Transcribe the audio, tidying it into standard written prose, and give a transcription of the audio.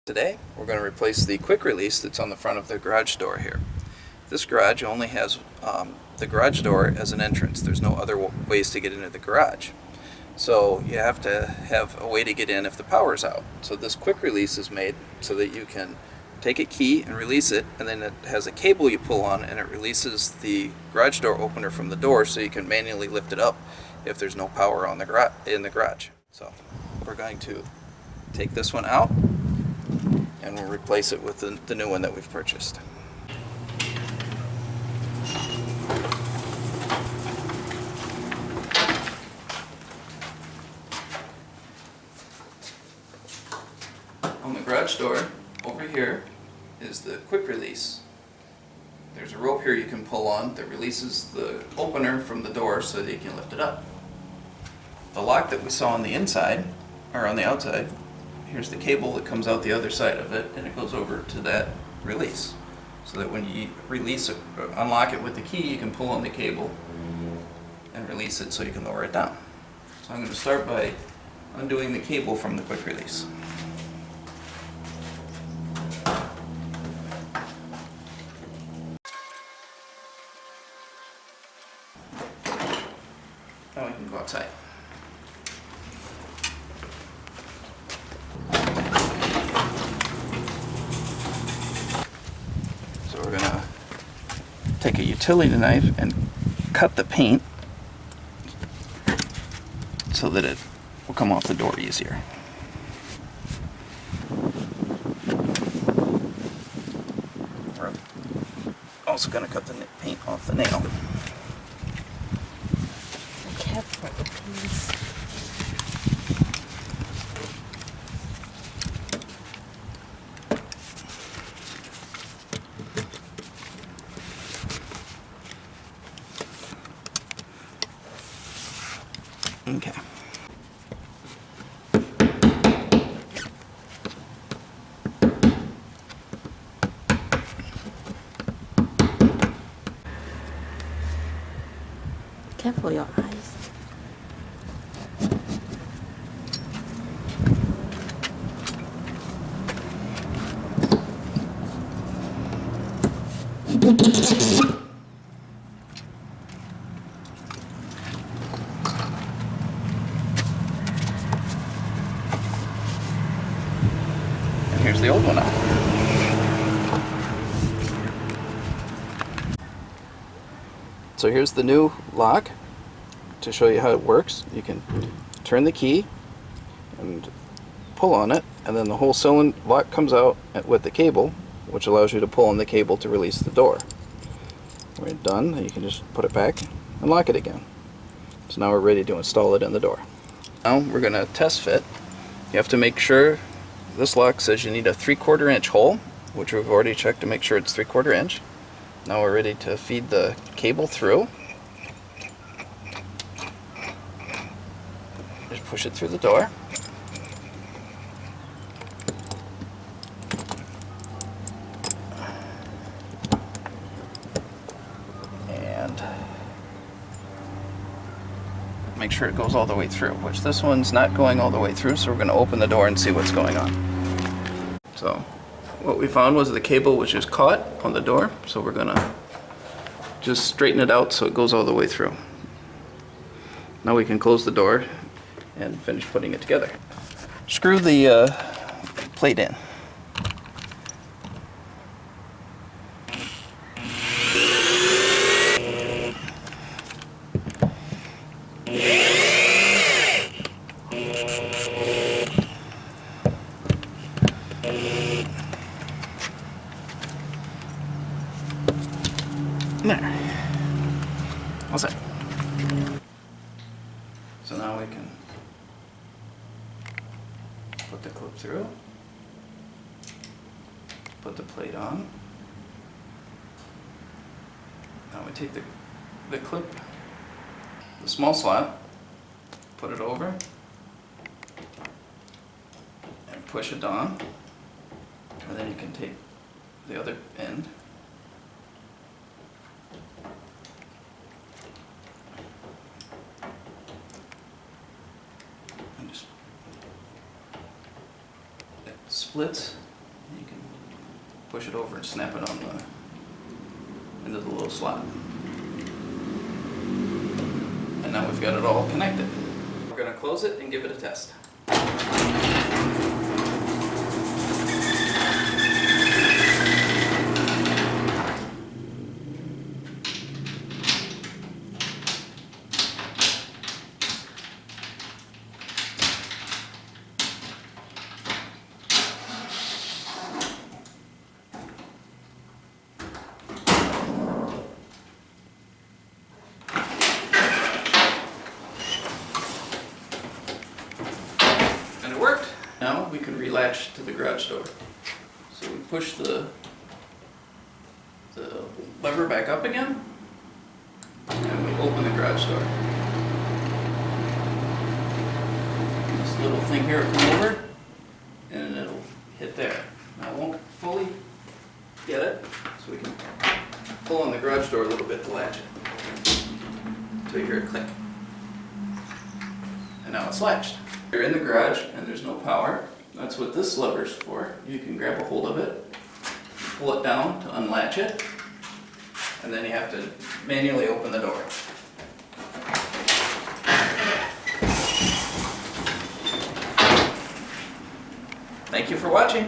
Today we're going to replace the quick release that's on the front of the garage door here. This garage only has the garage door as an entrance. There's no other ways to get into the garage. So you have to have a way to get in if the power's out. So this quick release is made so that you can take a key and release it, and then it has a cable you pull on and it releases the garage door opener from the door so you can manually lift it up if there's no power on in the garage. So we're going to take this one out and we'll replace it with the new one that we've purchased. On the garage door, over here, is the quick release. There's a rope here you can pull on that releases the opener from the door so that you can lift it up. The lock that we saw on the inside, or on the outside, here's the cable that comes out the other side of it, and it goes over to that release. So that when you release it, unlock it with the key, you can pull on the cable and release it so you can lower it down. So I'm going to start by undoing the cable from the quick release. Now we can go outside. So we're going to take a utility knife and cut the paint so that it will come off the door easier. We're also going to cut the paint off the nail. Careful, please. Okay. Careful your eyes. And here's the old one out. So here's the new lock. To show you how it works, you can turn the key and pull on it, and then the whole cylinder lock comes out with the cable, which allows you to pull on the cable to release the door. When you're done, you can just put it back and lock it again. So now we're ready to install it in the door. Now we're going to test fit. You have to make sure, this lock says you need a 3/4 inch hole, which we've already checked to make sure it's 3/4 inch. Now we're ready to feed the cable through. Just push it through the door. And make sure it goes all the way through, which this one's not going all the way through, so we're going to open the door and see what's going on. So what we found was the cable was just caught on the door, so we're going to just straighten it out so it goes all the way through. Now we can close the door and finish putting it together. Screw the plate in. There. All set. So now we can put the clip through, put the plate on. Now we take the clip, the small slot, put it over, and push it on, and then you can take the other end splits push it over and snap it on into the little slot. And now we've got it all connected. We're going to close it and give it a test. And it worked. Now we can relatch to the garage door. So we push the lever back up again, and we open the garage door. This little thing here will come over, and it'll hit there. Now I won't fully get it, so we can pull on the garage door a little bit to latch it, until you hear it click. And now it's latched. You're in the garage and there's no power. That's what this lever's for. You can grab a hold of it, pull it down to unlatch it, and then you have to manually open the door. Thank you for watching.